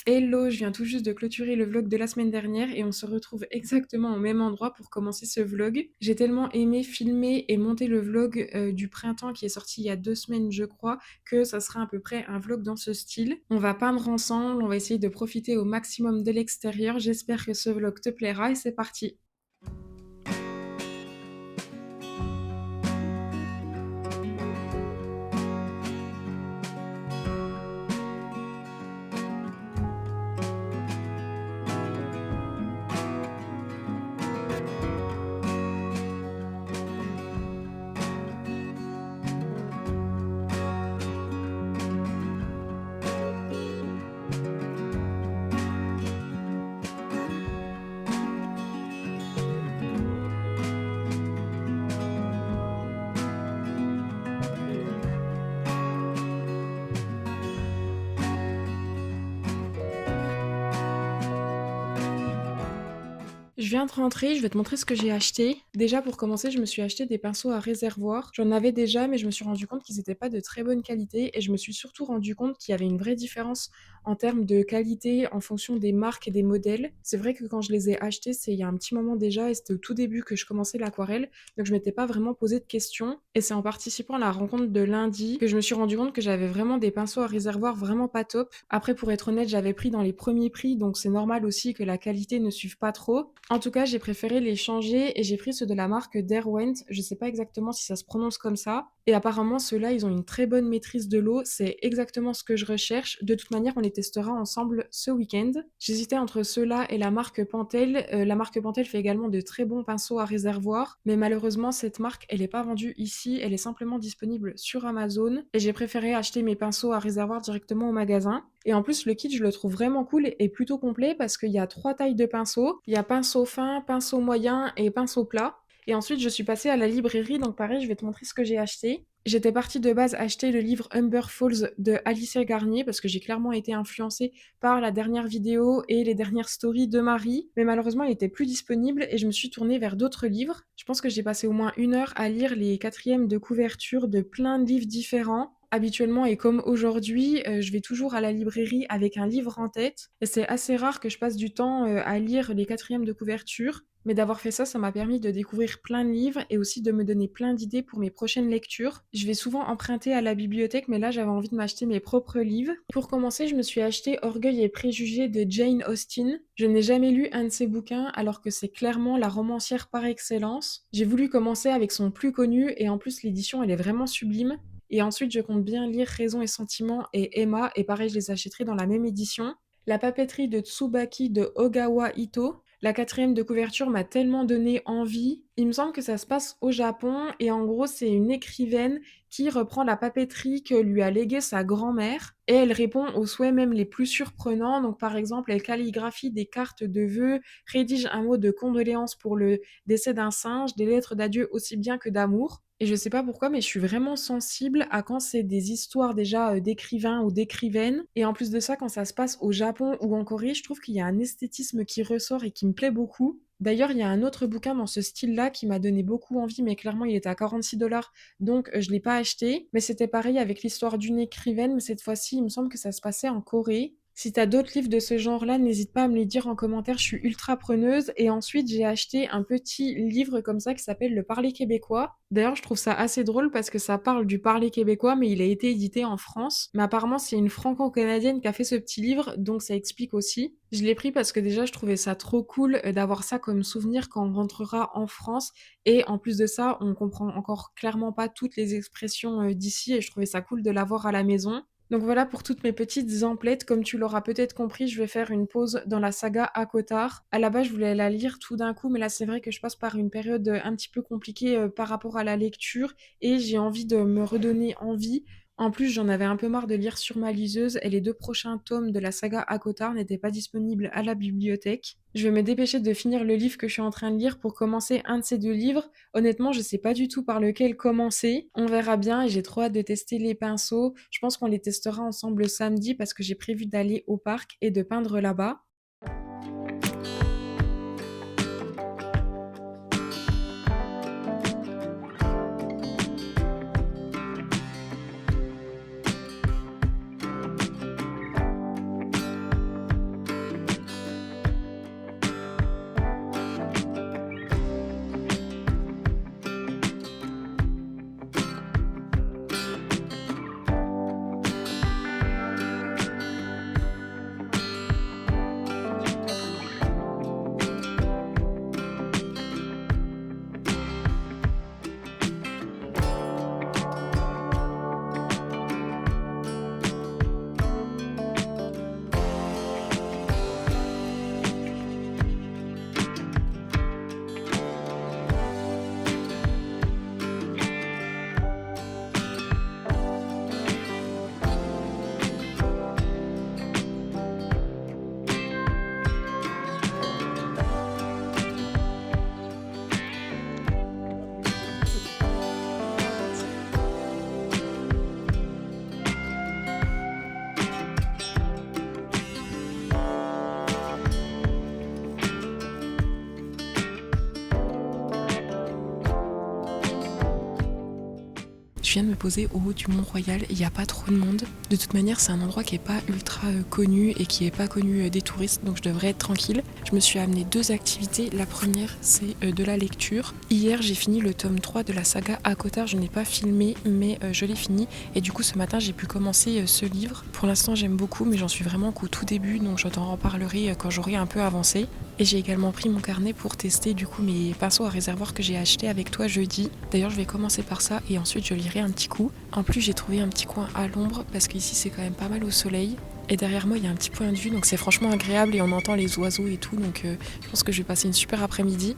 Hello, je viens tout juste de clôturer le vlog de la semaine dernière et on se retrouve exactement au même endroit pour commencer ce vlog. J'ai tellement aimé filmer et monter le vlog du printemps qui est sorti il y a 2 semaines je crois, que ça sera à peu près un vlog dans ce style. On va peindre ensemble, on va essayer de profiter au maximum de l'extérieur. J'espère que ce vlog te plaira et c'est parti. Je viens de rentrer, je vais te montrer ce que j'ai acheté. Déjà, pour commencer, je me suis acheté des pinceaux à réservoir. J'en avais déjà, mais je me suis rendu compte qu'ils n'étaient pas de très bonne qualité et je me suis surtout rendu compte qu'il y avait une vraie différence en termes de qualité en fonction des marques et des modèles. C'est vrai que quand je les ai achetés, c'est il y a un petit moment déjà et c'était au tout début que je commençais l'aquarelle, donc je m'étais pas vraiment posé de questions. Et c'est en participant à la rencontre de lundi que je me suis rendu compte que j'avais vraiment des pinceaux à réservoir vraiment pas top. Après, pour être honnête, j'avais pris dans les premiers prix, donc c'est normal aussi que la qualité ne suive pas trop. En tout cas, j'ai préféré les changer et j'ai pris ceux de la marque Derwent. Je sais pas exactement si ça se prononce comme ça. Et apparemment, ceux-là, ils ont une très bonne maîtrise de l'eau. C'est exactement ce que je recherche. De toute manière, on les testera ensemble ce week-end. J'hésitais entre ceux-là et la marque Pentel. La marque Pentel fait également de très bons pinceaux à réservoir. Mais malheureusement, cette marque, elle n'est pas vendue ici. Elle est simplement disponible sur Amazon. Et j'ai préféré acheter mes pinceaux à réservoir directement au magasin. Et en plus, le kit, je le trouve vraiment cool et plutôt complet parce qu'il y a 3 tailles de pinceaux. Il y a pinceau fin, pinceau moyen et pinceau plat. Et ensuite, je suis passée à la librairie, donc pareil, je vais te montrer ce que j'ai acheté. J'étais partie de base acheter le livre Humber Falls de Alicia Garnier parce que j'ai clairement été influencée par la dernière vidéo et les dernières stories de Marie. Mais malheureusement, il était plus disponible et je me suis tournée vers d'autres livres. Je pense que j'ai passé au moins 1 heure à lire les quatrièmes de couverture de plein de livres différents. Habituellement et comme aujourd'hui, je vais toujours à la librairie avec un livre en tête et c'est assez rare que je passe du temps, à lire les quatrièmes de couverture. Mais d'avoir fait ça, ça m'a permis de découvrir plein de livres et aussi de me donner plein d'idées pour mes prochaines lectures. Je vais souvent emprunter à la bibliothèque, mais là j'avais envie de m'acheter mes propres livres. Pour commencer, je me suis acheté Orgueil et préjugés de Jane Austen. Je n'ai jamais lu un de ses bouquins alors que c'est clairement la romancière par excellence. J'ai voulu commencer avec son plus connu et en plus l'édition elle est vraiment sublime. Et ensuite, je compte bien lire Raison et Sentiment et Emma, et pareil, je les achèterai dans la même édition. La papeterie de Tsubaki de Ogawa Ito. La quatrième de couverture m'a tellement donné envie. Il me semble que ça se passe au Japon, et en gros, c'est une écrivaine qui reprend la papeterie que lui a léguée sa grand-mère, et elle répond aux souhaits même les plus surprenants. Donc, par exemple, elle calligraphie des cartes de vœux, rédige un mot de condoléance pour le décès d'un singe, des lettres d'adieu aussi bien que d'amour. Et je sais pas pourquoi, mais je suis vraiment sensible à quand c'est des histoires déjà d'écrivains ou d'écrivaines. Et en plus de ça, quand ça se passe au Japon ou en Corée, je trouve qu'il y a un esthétisme qui ressort et qui me plaît beaucoup. D'ailleurs, il y a un autre bouquin dans ce style-là qui m'a donné beaucoup envie, mais clairement, il était à 46 $, donc je l'ai pas acheté. Mais c'était pareil avec l'histoire d'une écrivaine, mais cette fois-ci, il me semble que ça se passait en Corée. Si t'as d'autres livres de ce genre-là, n'hésite pas à me les dire en commentaire, je suis ultra preneuse. Et ensuite, j'ai acheté un petit livre comme ça qui s'appelle Le Parler québécois. D'ailleurs, je trouve ça assez drôle parce que ça parle du parler québécois, mais il a été édité en France. Mais apparemment, c'est une franco-canadienne qui a fait ce petit livre, donc ça explique aussi. Je l'ai pris parce que déjà, je trouvais ça trop cool d'avoir ça comme souvenir quand on rentrera en France. Et en plus de ça, on comprend encore clairement pas toutes les expressions d'ici et je trouvais ça cool de l'avoir à la maison. Donc voilà pour toutes mes petites emplettes. Comme tu l'auras peut-être compris, je vais faire une pause dans la saga ACOTAR. À la base, je voulais la lire tout d'un coup, mais là, c'est vrai que je passe par une période un petit peu compliquée par rapport à la lecture et j'ai envie de me redonner envie. En plus, j'en avais un peu marre de lire sur ma liseuse et les 2 prochains tomes de la saga ACOTAR n'étaient pas disponibles à la bibliothèque. Je vais me dépêcher de finir le livre que je suis en train de lire pour commencer un de ces 2 livres. Honnêtement, je sais pas du tout par lequel commencer. On verra bien et j'ai trop hâte de tester les pinceaux. Je pense qu'on les testera ensemble samedi parce que j'ai prévu d'aller au parc et de peindre là-bas. je viens de me poser au haut du Mont Royal, il n'y a pas trop de monde. De toute manière, c'est un endroit qui est pas ultra connu et qui est pas connu des touristes, donc je devrais être tranquille. Je me suis amené 2 activités. La première, c'est de la lecture. Hier, j'ai fini le tome 3 de la saga ACOTAR. Je n'ai pas filmé, mais je l'ai fini. Et du coup, ce matin, j'ai pu commencer ce livre. Pour l'instant, j'aime beaucoup, mais j'en suis vraiment qu'au tout début, donc je t'en reparlerai quand j'aurai un peu avancé. Et j'ai également pris mon carnet pour tester du coup mes pinceaux à réservoir que j'ai achetés avec toi jeudi. D'ailleurs, je vais commencer par ça et ensuite je lirai un petit coup. En plus, j'ai trouvé un petit coin à l'ombre parce qu'ici c'est quand même pas mal au soleil. Et derrière moi, il y a un petit point de vue, donc c'est franchement agréable et on entend les oiseaux et tout. Donc je pense que je vais passer une super après-midi.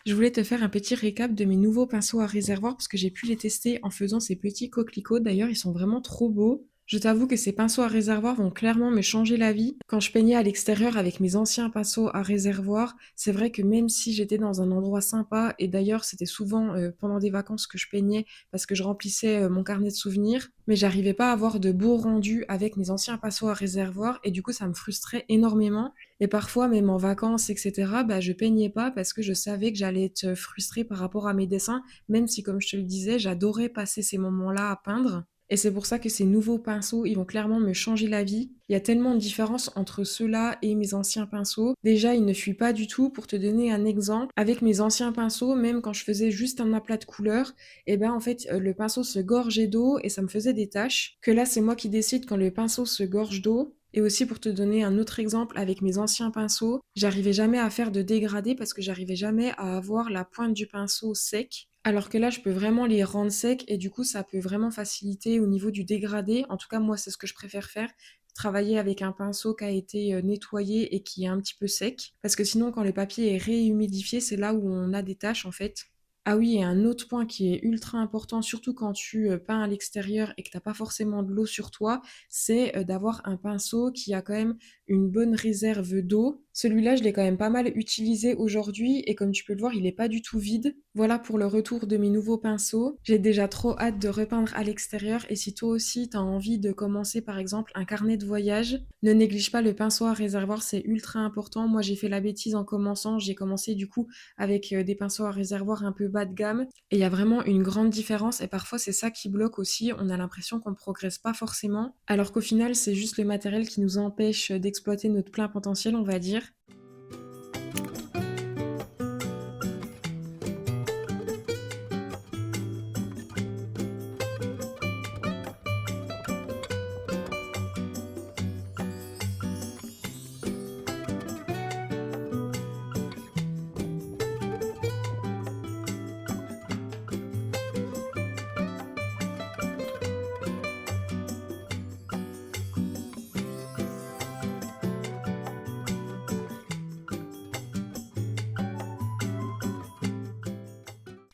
Je voulais te faire un petit récap de mes nouveaux pinceaux à réservoir parce que j'ai pu les tester en faisant ces petits coquelicots. D'ailleurs, ils sont vraiment trop beaux. Je t'avoue que ces pinceaux à réservoir vont clairement me changer la vie. Quand je peignais à l'extérieur avec mes anciens pinceaux à réservoir, c'est vrai que même si j'étais dans un endroit sympa, et d'ailleurs c'était souvent pendant des vacances que je peignais parce que je remplissais mon carnet de souvenirs, mais j'arrivais pas à avoir de beaux rendus avec mes anciens pinceaux à réservoir et du coup ça me frustrait énormément. Et parfois, même en vacances, etc., bah, je peignais pas parce que je savais que j'allais être frustrée par rapport à mes dessins, même si, comme je te le disais, j'adorais passer ces moments-là à peindre. Et c'est pour ça que ces nouveaux pinceaux, ils vont clairement me changer la vie. Il y a tellement de différence entre ceux-là et mes anciens pinceaux. Déjà, ils ne fuient pas du tout. Pour te donner un exemple, avec mes anciens pinceaux, même quand je faisais juste un aplat de couleur, et ben en fait, le pinceau se gorgeait d'eau et ça me faisait des taches. Que là, c'est moi qui décide quand le pinceau se gorge d'eau. Et aussi pour te donner un autre exemple, avec mes anciens pinceaux, j'arrivais jamais à faire de dégradé parce que j'arrivais jamais à avoir la pointe du pinceau sec. Alors que là, je peux vraiment les rendre secs et du coup, ça peut vraiment faciliter au niveau du dégradé. En tout cas, moi, c'est ce que je préfère faire. Travailler avec un pinceau qui a été nettoyé et qui est un petit peu sec. Parce que sinon, quand le papier est réhumidifié, c'est là où on a des taches en fait. Ah oui, et un autre point qui est ultra important, surtout quand tu peins à l'extérieur et que tu n'as pas forcément de l'eau sur toi, c'est d'avoir un pinceau qui a quand même une bonne réserve d'eau. Celui-là, je l'ai quand même pas mal utilisé aujourd'hui et comme tu peux le voir, il n'est pas du tout vide. Voilà pour le retour de mes nouveaux pinceaux. J'ai déjà trop hâte de repeindre à l'extérieur et si toi aussi tu as envie de commencer par exemple un carnet de voyage, ne néglige pas le pinceau à réservoir, c'est ultra important. Moi, j'ai fait la bêtise en commençant, j'ai commencé du coup avec des pinceaux à réservoir un peu bas de gamme. Et il y a vraiment une grande différence et parfois c'est ça qui bloque aussi. On a l'impression qu'on ne progresse pas forcément, alors qu'au final c'est juste le matériel qui nous empêche d'exploiter notre plein potentiel, on va dire.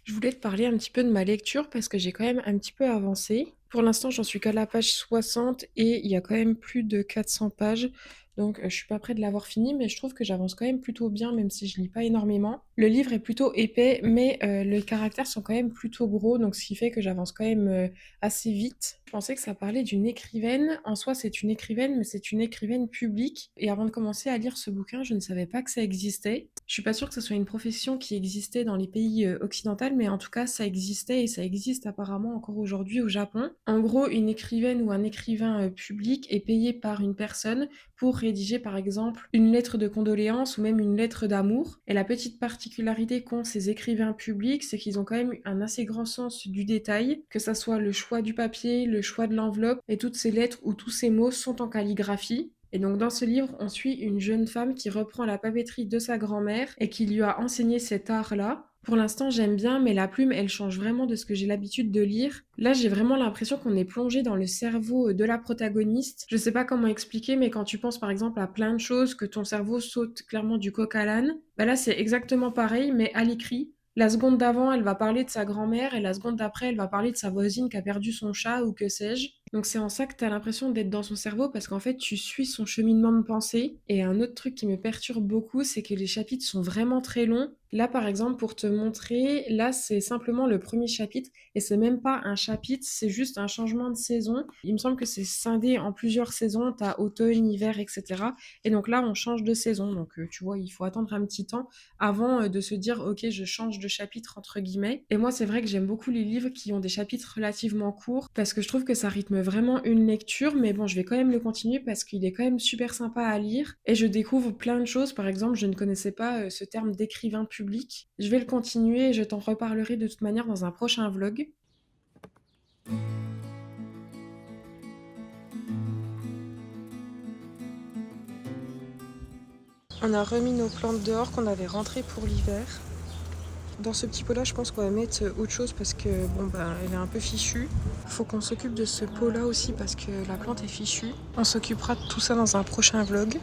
Je voulais te parler un petit peu de ma lecture parce que j'ai quand même un petit peu avancé. Pour l'instant, j'en suis qu'à la page 60 et il y a quand même plus de 400 pages. Donc, je suis pas près de l'avoir fini, mais je trouve que j'avance quand même plutôt bien, même si je lis pas énormément. Le livre est plutôt épais, mais les caractères sont quand même plutôt gros, donc ce qui fait que j'avance quand même assez vite. Je pensais que ça parlait d'une écrivaine. En soi, c'est une écrivaine, mais c'est une écrivaine publique. Et avant de commencer à lire ce bouquin, je ne savais pas que ça existait. Je suis pas sûre que ce soit une profession qui existait dans les pays occidentaux, mais en tout cas, ça existait et ça existe apparemment encore aujourd'hui au Japon. En gros, une écrivaine ou un écrivain public est payé par une personne pour rédiger par exemple une lettre de condoléances ou même une lettre d'amour. Et la petite particularité qu'ont ces écrivains publics, c'est qu'ils ont quand même un assez grand sens du détail, que ça soit le choix du papier, le choix de l'enveloppe, et toutes ces lettres ou tous ces mots sont en calligraphie. Et donc dans ce livre, on suit une jeune femme qui reprend la papeterie de sa grand-mère et qui lui a enseigné cet art-là. Pour l'instant, j'aime bien, mais la plume, elle change vraiment de ce que j'ai l'habitude de lire. Là, j'ai vraiment l'impression qu'on est plongé dans le cerveau de la protagoniste. Je sais pas comment expliquer, mais quand tu penses par exemple à plein de choses, que ton cerveau saute clairement du coq à l'âne, bah là, c'est exactement pareil, mais à l'écrit. La seconde d'avant, elle va parler de sa grand-mère, et la seconde d'après, elle va parler de sa voisine qui a perdu son chat ou que sais-je. Donc c'est en ça que t'as l'impression d'être dans son cerveau, parce qu'en fait, tu suis son cheminement de pensée. Et un autre truc qui me perturbe beaucoup, c'est que les chapitres sont vraiment très longs. Là, par exemple, pour te montrer, là, c'est simplement le premier chapitre et c'est même pas un chapitre, c'est juste un changement de saison. Il me semble que c'est scindé en plusieurs saisons, t'as automne, hiver, etc. Et donc là, on change de saison. Donc, tu vois, il faut attendre un petit temps avant de se dire, ok, je change de chapitre, entre guillemets. Et moi, c'est vrai que j'aime beaucoup les livres qui ont des chapitres relativement courts parce que je trouve que ça rythme vraiment une lecture. Mais bon, je vais quand même le continuer parce qu'il est quand même super sympa à lire et je découvre plein de choses. Par exemple, je ne connaissais pas ce terme d'écrivain public. Je vais le continuer et je t'en reparlerai de toute manière dans un prochain vlog. On a remis nos plantes dehors qu'on avait rentrées pour l'hiver. Dans ce petit pot-là, je pense qu'on va mettre autre chose parce que bon bah elle est un peu fichue. Faut qu'on s'occupe de ce pot-là aussi parce que la plante est fichue. On s'occupera de tout ça dans un prochain vlog.